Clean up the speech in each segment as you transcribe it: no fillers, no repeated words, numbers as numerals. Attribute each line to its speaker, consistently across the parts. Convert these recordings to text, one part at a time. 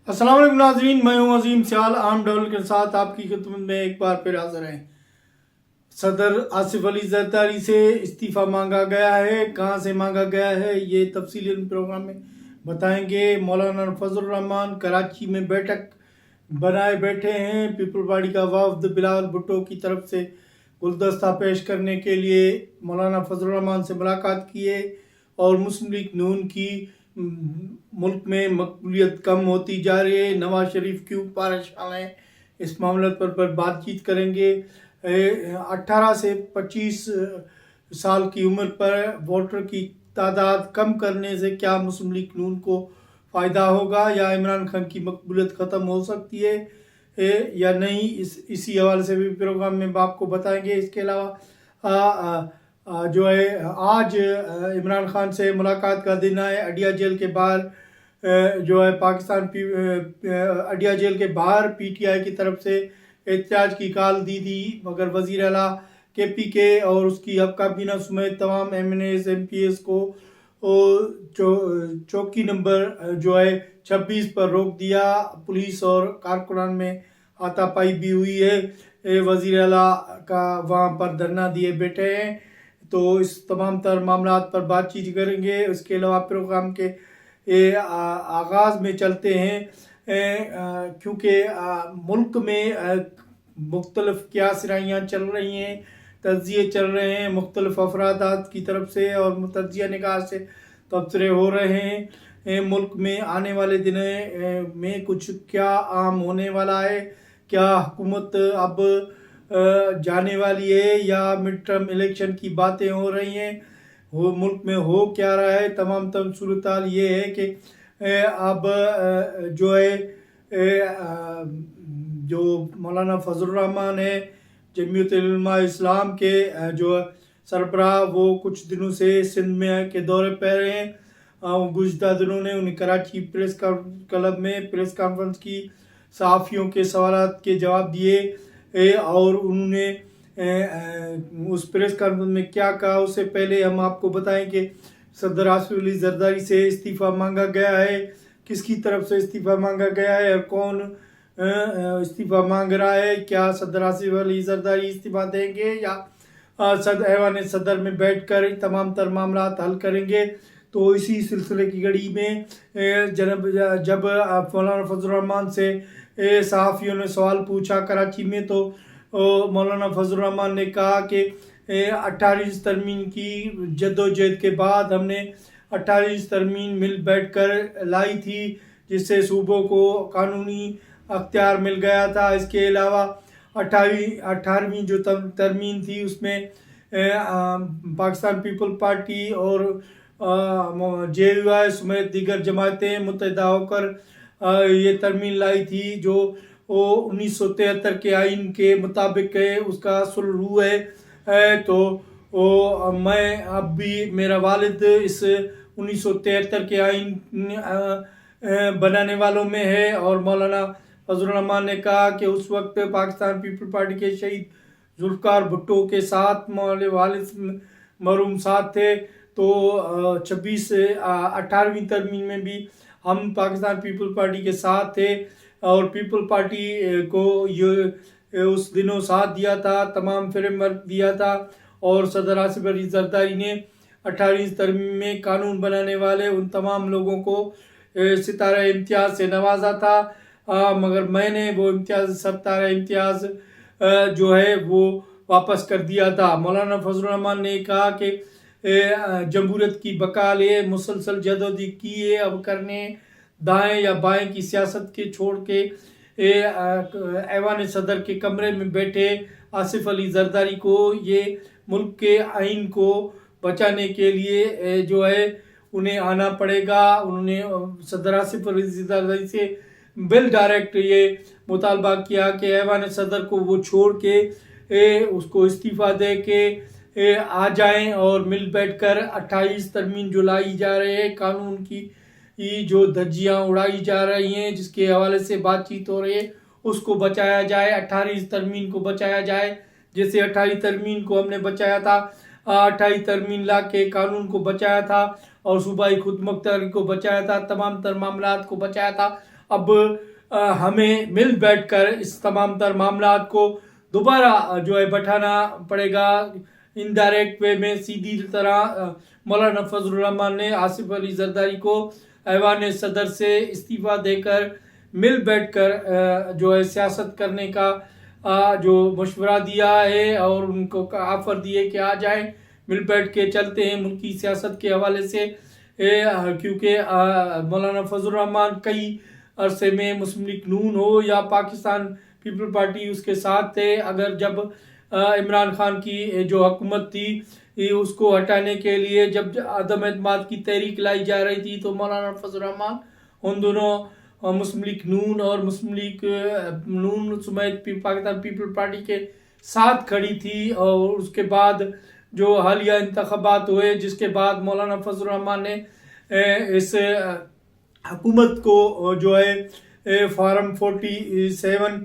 Speaker 1: अस्सलाम वालेकुम नाज़रीन, मैं हूं अजीम सियाल। आम डबल के साथ आपकी खिदमत में एक बार फिर हाजिर हैं। सदर आसिफ अली जरदारी से इस्तीफ़ा मांगा गया है। कहां से मांगा गया है ये तफसीली प्रोग्राम में बताएंगे। मौलाना फजल रहमान कराची में बैठक बनाए बैठे हैं। पीपल पार्टी का वफद बिलावल भुट्टो की तरफ से गुलदस्ता पेश करने के लिए मौलाना फजल रहमान से मुलाकात की है और मुस्लिम लीग नून की मुल्क में मकबूलियत कम होती जा रही है, नवाज शरीफ क्यों परेशान है, इस मामले पर बातचीत करेंगे। 18 से 25 साल की उम्र पर वोटर की तादाद कम करने से क्या मुस्लिम लीग नून को फ़ायदा होगा या इमरान खान की मकबूलियत ख़त्म हो सकती है या नहीं, इसी हवाले से भी प्रोग्राम में आपको बताएंगे। इसके अलावा जो है आज इमरान खान से मुलाकात का दिन है। अडिया जेल के बाहर जो है अडिया जेल के बाहर पीटीआई की तरफ से एहतजाज की कॉल दी थी, मगर वज़ीर आला KPK और उसकी अब काबीना समेत तमाम MNAs MPs को चौकी नंबर जो है 26 पर रोक दिया। पुलिस और कारकुनान में हाथापाई भी हुई है। वज़ीर आला का वहाँ पर धरना दिए बैठे हैं। तो इस तमाम तर मामला पर बातचीत करेंगे। इसके अलावा प्रोग्राम के आगाज़ में चलते हैं क्योंकि मुल्क में मुख्तलिफ क्यासराइयाँ चल रही हैं, तज्ज़िये चल रहे हैं मुख्तलिफ अफरादात की तरफ से और तज्ज़िया निगाह से तबसरे हो रहे हैं। मुल्क में आने वाले दिनों में कुछ क्या आम होने वाला है, क्या हुकूमत अब जाने वाली है या मिड टर्म इलेक्शन की बातें हो रही हैं, वो मुल्क में हो क्या रहा है। तमाम सूरत हाल ये है कि अब जो है जो मौलाना फजल रहमान है जमीयत उलमा इस्लाम के जो सरबराह, वो कुछ दिनों से सिंध में के दौरे पर हैं। गुज़िश्ता दिनों ने उन्हें कराची प्रेस क्लब में प्रेस कॉन्फ्रेंस की, सहाफ़ियों के सवालात के जवाब दिए और उन्होंने उस प्रेस कॉन्फ्रेंस में क्या कहा। उससे पहले हम आपको बताएं कि सदर आसिफ अली जरदारी से इस्तीफ़ा मांगा गया है। किसकी तरफ से इस्तीफ़ा मांगा गया है और कौन इस्तीफ़ा मांग रहा है, क्या सदर आसिफ अली जरदारी इस्तीफ़ा देंगे या ऐवान सदर में बैठकर तमाम तर मामला हल करेंगे। तो इसी सिलसिले की कड़ी में जब मौलाना फजल रहमान से सहाफ़ियों ने सवाल पूछा कराची में, तो मौलाना फजल रहमान ने कहा कि 18वीं तरमीम की जद्दोजहद के बाद हमने 18वीं तरमीम मिल बैठकर लाई थी, जिससे सूबों को कानूनी अख्तियार मिल गया था। इसके अलावा 18वीं जो तरमीम थी उसमें पाकिस्तान पीपल पार्टी और JUI समेत दीगर जमातें मुत्तहिदा होकर ये तरमीम लाई थी जो 1973 के आइन के मुताबिक है, उसका सुलह हुआ है। तो मैं अब भी, मेरा वालिद इस 1973 के आइन बनाने वालों में है और मौलाना फजल रहमान ने कहा कि उस वक्त पाकिस्तान पीपल पार्टी के शहीद जुल्फ़िकार भुट्टो के साथ वालिद मरहूम साथ थे। तो 18वीं तरमीम में भी हम पाकिस्तान पीपल पार्टी के साथ थे और पीपल पार्टी को ये उस दिनों साथ दिया था, तमाम फ्रेमवर्क दिया था और सदर आसिफ अली जरदारी ने 18वीं तरमीम में कानून बनाने वाले उन तमाम लोगों को सितारा इम्तियाज़ से नवाजा था। मगर मैंने वो सितारा इम्तियाज़ जो है वो वापस कर दिया था। मौलाना फजल रहमान ने कहा कि जमहूरियत की बका लिए मुसलसल जदोजहद की है, अब करने दाएं या बाएं की सियासत के छोड़ के ऐवान सदर के कमरे में बैठे आसिफ अली जरदारी को ये मुल्क के आइन को बचाने के लिए जो है उन्हें आना पड़ेगा। उन्होंने सदर आसिफ अली जरदारी से बिल डायरेक्ट ये मुतालबा किया कि ऐवान सदर को वो छोड़ के उसको इस्तीफ़ा दे के आ जाएं और मिल बैठकर 28 तरमीम जो लाई जा रहे हैं, कानून की जो धज्जियाँ उड़ाई जा रही हैं, जिसके हवाले से बातचीत हो रही है, उसको बचाया जाए, 18वीं तरमीम को बचाया जाए। जैसे 18वीं तरमीम को हमने बचाया था, 28 तरमीम ला के कानून को बचाया था और सूबाई खुद मुख्तारी को बचाया था, तमाम तर मामलात को बचाया था। اب ہمیں مل بیٹھ کر اس تمام تر معاملات کو دوبارہ جو ہے بٹھانا پڑے گا. انڈائریکٹ وے میں سیدھی طرح مولانا فضل الرحمان نے آصف علی زرداری کو ایوان صدر سے استعفیٰ دے کر مل بیٹھ کر جو ہے سیاست کرنے کا جو مشورہ دیا ہے اور ان کو آفر دیے کہ آ جائیں مل بیٹھ کے چلتے ہیں ملکی سیاست کے حوالے سے. کیونکہ مولانا فضل الرحمان کئی عرصے میں مسلم لیگ نون ہو یا پاکستان پیپل پارٹی اس کے ساتھ تھے. اگر جب عمران خان کی جو حکومت تھی اس کو ہٹانے کے لیے جب عدم اعتماد کی تحریک لائی جا رہی تھی تو مولانا فضل الرحمان ان دونوں مسلم لیگ نون اور مسلم لیگ نون سمیت پاکستان پیپل پارٹی کے ساتھ کھڑی تھی. اور اس کے بعد جو حالیہ انتخابات ہوئے جس کے بعد مولانا فضل الرحمان نے اس حکومت کو جو ہے فارم 47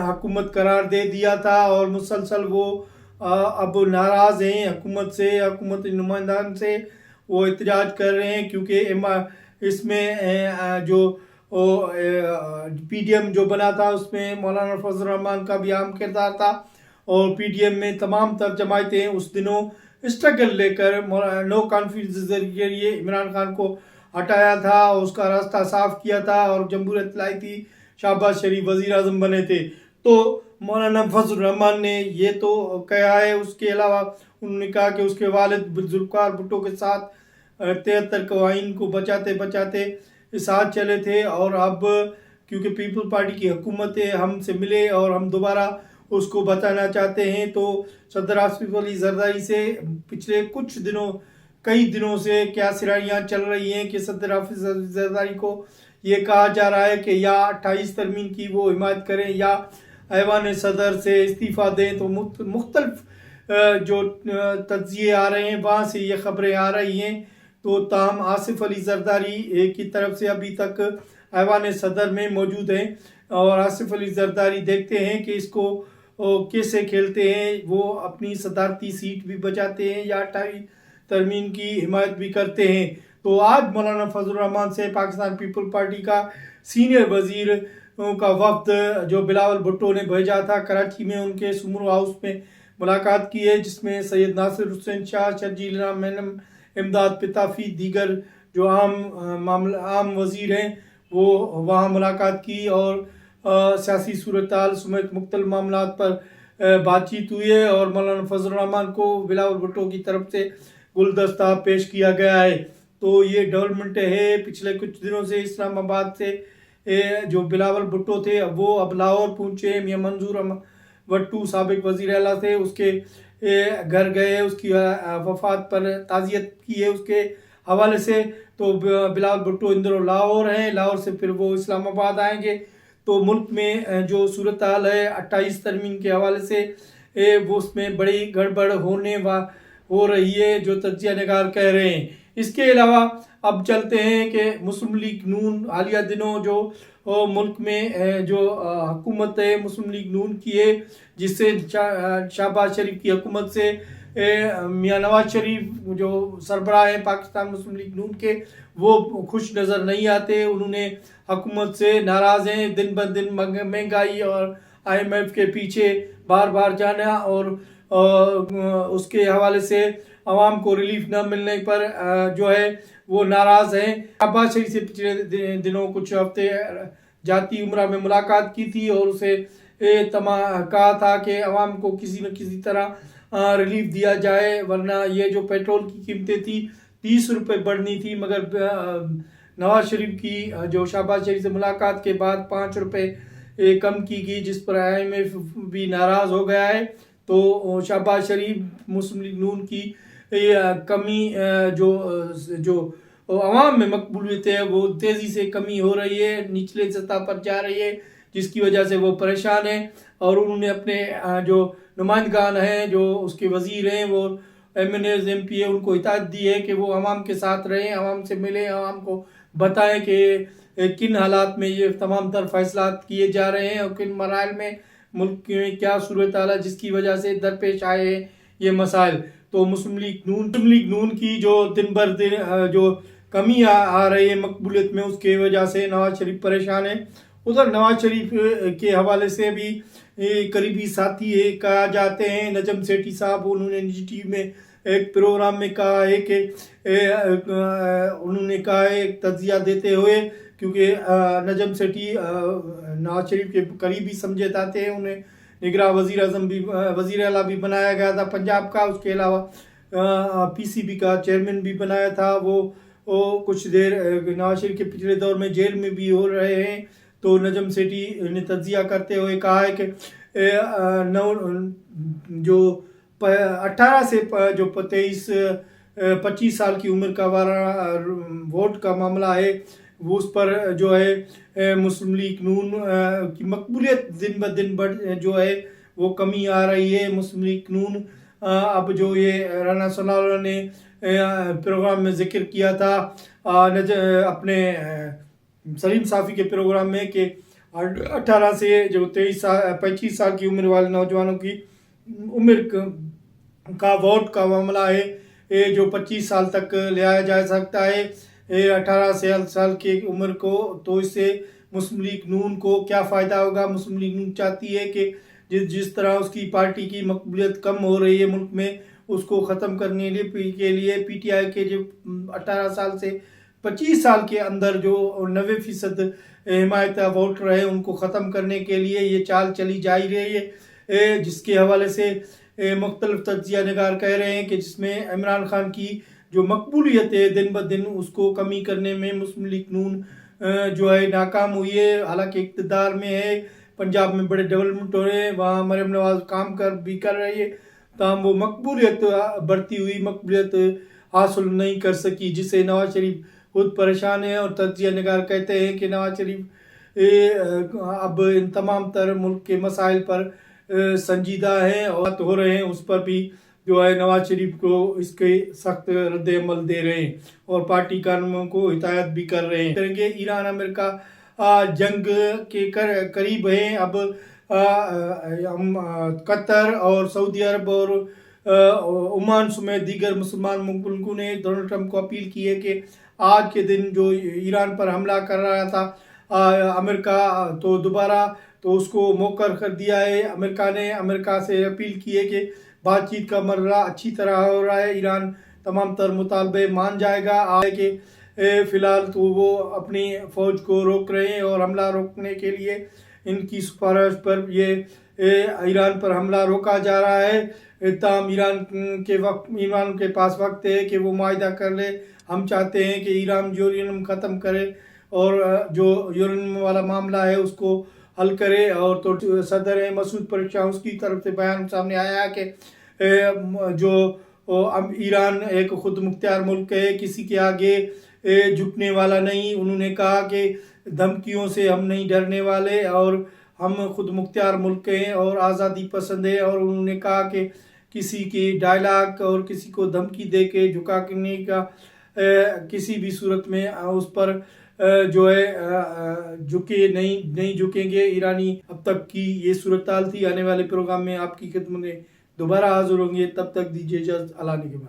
Speaker 1: حکومت قرار دے دیا تھا اور مسلسل وہ اب ناراض ہیں حکومت سے, حکومت نمائندان سے. وہ احتجاج کر رہے ہیں کیونکہ اس میں جو پی ڈی ایم جو بنا تھا اس میں مولانا فضل الرحمان کا بھی اہم کردار تھا اور پی ڈی ایم میں تمام تر جماعتیں اس دنوں اسٹرگل لے کر نو کانفیڈنس کے ذریعے عمران خان کو ہٹایا تھا, اس کا راستہ صاف کیا تھا اور جمہوریت لائی تھی. شہباز شریف وزیر اعظم بنے تھے. تو مولانا فضل الرحمان نے یہ تو کہا ہے. اس کے علاوہ انہوں نے کہا کہ اس کے والد ذوالفقار بھٹو کے ساتھ 73 قوانین کو بچاتے ساتھ چلے تھے اور اب کیونکہ پیپل پارٹی کی حکومت ہم سے ملے اور ہم دوبارہ اس کو بچانا چاہتے ہیں تو صدر آصف علی زرداری سے پچھلے کئی دنوں سے کیا سرائیاں چل رہی ہیں کہ صدر آصف علی زرداری کو یہ کہا جا رہا ہے کہ یا 28 ترمیم کی وہ حمایت کریں یا ایوان صدر سے استعفیٰ دیں. تو مختلف جو تجزیے آ رہے ہیں وہاں سے یہ خبریں آ رہی ہیں. تو تاہم آصف علی زرداری کی طرف سے ابھی تک ایوان صدر میں موجود ہیں اور آصف علی زرداری دیکھتے ہیں کہ اس کو کیسے کھیلتے ہیں. وہ اپنی صدارتی سیٹ بھی بچاتے ہیں یا 28 ترمیم کی حمایت بھی کرتے ہیں. تو آج مولانا فضل الرحمان سے پاکستان پیپل پارٹی کا سینئر وزیر کا وفد جو بلاول بھٹو نے بھیجا تھا کراچی میں ان کے سمرو ہاؤس میں ملاقات کی ہے جس میں سید ناصر حسین شاہ, شرجیل مینم, امداد پتافی, دیگر جو عام وزیر ہیں وہ وہاں ملاقات کی اور سیاسی صورتحال سمیت مختلف معاملات پر بات چیت ہوئی ہے اور مولانا فضل الرحمان کو بلاول بھٹو کی طرف سے گلدستہ پیش کیا گیا ہے. تو یہ ڈیولپمنٹ ہے. پچھلے کچھ دنوں سے اسلام آباد سے جو بلاول بھٹو تھے وہ اب لاہور پہنچے. میاں منظور وٹو سابق وزیر اعلیٰ تھے, اس کے گھر گئے, اس کی وفات پر تعزیت کی ہے اس کے حوالے سے. تو بلاول بھٹو اندر لاہور ہیں, لاہور سے پھر وہ اسلام آباد آئیں گے. تو ملک میں جو صورتحال ہے 28 ترمیم کے حوالے سے وہ اس میں بڑی گڑبڑ ہو رہی ہے جو تجزیہ نگار کہہ رہے ہیں. اس کے علاوہ اب چلتے ہیں کہ مسلم لیگ نون حالیہ دنوں جو ملک میں جو حکومت ہے مسلم لیگ نون کی ہے جس سے شہباز شریف کی حکومت سے میاں نواز شریف جو سربراہ ہیں پاکستان مسلم لیگ نون کے وہ خوش نظر نہیں آتے. انہوں نے حکومت سے ناراض ہیں. دن بہ دن مہنگائی اور IMF کے پیچھے بار جانا اور اس کے حوالے سے عوام کو ریلیف نہ ملنے پر جو ہے وہ ناراض ہیں. شہباز شریف سے پچھلے دنوں کچھ ہفتے جاتی عمرہ میں ملاقات کی تھی اور اسے کہا تھا کہ عوام کو کسی نہ کسی طرح ریلیف دیا جائے ورنہ یہ جو پیٹرول کی قیمتیں تھی 30 روپے بڑھنی تھی مگر نواز شریف کی جو شہباز شریف سے ملاقات کے بعد 5 روپے کم کی گئی جس پر IMF بھی ناراض ہو گیا ہے. تو شہباز شریف مسلم لیگ نون کی کمی جو عوام میں مقبولیت ہے وہ تیزی سے کمی ہو رہی ہے, نچلے سطح پر جا رہی ہے جس کی وجہ سے وہ پریشان ہیں اور انہوں نے اپنے جو نمائندگان ہیں جو اس کے وزیر ہیں وہ MNAs MP ان کو ہدایت دی ہے کہ وہ عوام کے ساتھ رہیں, عوام سے ملیں, عوام کو بتائیں کہ کن حالات میں یہ تمام تر فیصلات کیے جا رہے ہیں اور کن مراحل میں ملک میں کیا صورتحال ہے جس کی وجہ سے درپیش آئے ہیں یہ مسائل. تو مسلم لیگ نون کی جو دن بر دن جو कमी आ रही है मकबूलियत में, उसके वजह से नवाज शरीफ परेशान है। उधर नवाज शरीफ के हवाले से भी करीबी साथी है कहा जाते हैं नजम सेठी साहब, उन्होंने निजी टीवी में एक प्रोग्राम में कहा है कि उन्होंने कहा है एक तजिया देते हुए, क्योंकि नजम सेठी नवाज शरीफ के करीबी समझे जाते हैं, उन्हें निगरान वज़ीर आज़म भी वज़ीर आला भी बनाया गया था पंजाब का, उसके अलावा पीसीबी का चेयरमैन भी बनाया था। वो कुछ देर नवाज शरीफ के पिछले दौर में जेल में भी हो रहे हैं। तो नजम सेठी ने तजिया करते हुए कहा है कि जो 18 से जो 25 साल की उम्र का वाला वोट का मामला है, वो उस पर जो है मुस्लिम लीग नून की मकबूलियत दिन ब दिन बढ़ जो है वो कमी आ रही है। मुस्लिम लीग नून अब जो ये राना सनाउल्लाह ने प्रोग्राम में जिक्र किया था अपने सलीम साफ़ी के प्रोग्राम में कि 18 से जो 25 साल की उम्र वाले नौजवानों की उम्र का वोट का मामला है, ये जो 25 साल तक लिया जा सकता है 18 साल की उम्र को। तो इससे मुस्लिम लीग नून को क्या फ़ायदा होगा? मुस्लिम लीग नून चाहती है कि जिस तरह उसकी पार्टी की मकबूलियत कम हो रही है मुल्क में, उसको ख़त्म करने के लिए पीटीआई के जो 18 साल से 25 साल के अंदर जो 90% हिमायत वोट रहे उनको ख़त्म करने के लिए ये चाल चली जा रही है, जिसके हवाले से मुख्तलिफ तज्जिया निगार कह रहे हैं कि जिसमें इमरान खान की जो मकबूलियत है दिन ब दिन उसको कमी करने में मुस्लिम लीग नून जो है नाकाम हुई है। हालांकि इक़्तिदार में है, पंजाब में बड़े डेवलपमेंट हो रहे हैं, वहाँ मरियम नवाज काम भी कर रही है, तमाम वो मकबूलियत बढ़ती हुई मकबूलियत हासिल नहीं कर सकी, जिससे नवाज शरीफ खुद परेशान है। और तज्जिया निगार कहते हैं कि नवाज शरीफ अब इन तमाम तर मुल्क के मसाइल पर संजीदा हैं और हो रहे हैं, उस पर भी जो है नवाज शरीफ को इसके सख्त रद्द अमल दे रहे हैं और पार्टी कानूनों को हिदायत भी कर रहे हैं। करेंगे ईरान अमेरिका जंग के करीब हैं। अब हम कतर और सऊदी अरब और ओमान समेत दीगर मुसलमान मुल्कों ने डोनाल्ड ट्रंप को अपील की है कि आज के दिन जो ईरान पर हमला कर रहा था अमेरिका, तो दोबारा तो उसको मौकर कर दिया है। अमेरिका से अपील की है कि बातचीत का मर्रा अच्छी तरह हो रहा है, ईरान तमाम तर मुतालबे मान जाएगा। आगे कि फ़िलहाल तो वो अपनी फ़ौज को रोक रहे हैं और हमला रोकने के लिए इनकी सिफारिश पर ये ईरान पर हमला रोका जा रहा है। ताम ईरान के पास वक्त है कि वो मुआहिदा कर ले। हम चाहते हैं कि ईरान यूरेनियम ख़त्म करे और जो यूरेनियम वाला मामला है उसको हल करे। और तो सदर मसूद पज़ेश्कियान उसकी तरफ से बयान सामने आया है कि जो ईरान एक खुद मुख्तियार मुल्क है, किसी के आगे झुकने वाला नहीं। उन्होंने कहा कि धमकियों से हम नहीं डरने वाले और हम खुद मुख्तियार मुल्क हैं और आज़ादी पसंद है। और उन्होंने कहा कि किसी की डायलॉग और किसी को धमकी दे के झुकाने का किसी भी सूरत में उस पर जो है झुके नहीं झुकेंगे ईरानी। अब तक की ये सूरत हाल थी। आने वाले प्रोग्राम में आपकी खिदमत में दोबारा हाजिर होंगे, तब तक दीजिए इजाज़त। अल्लाह के बाद।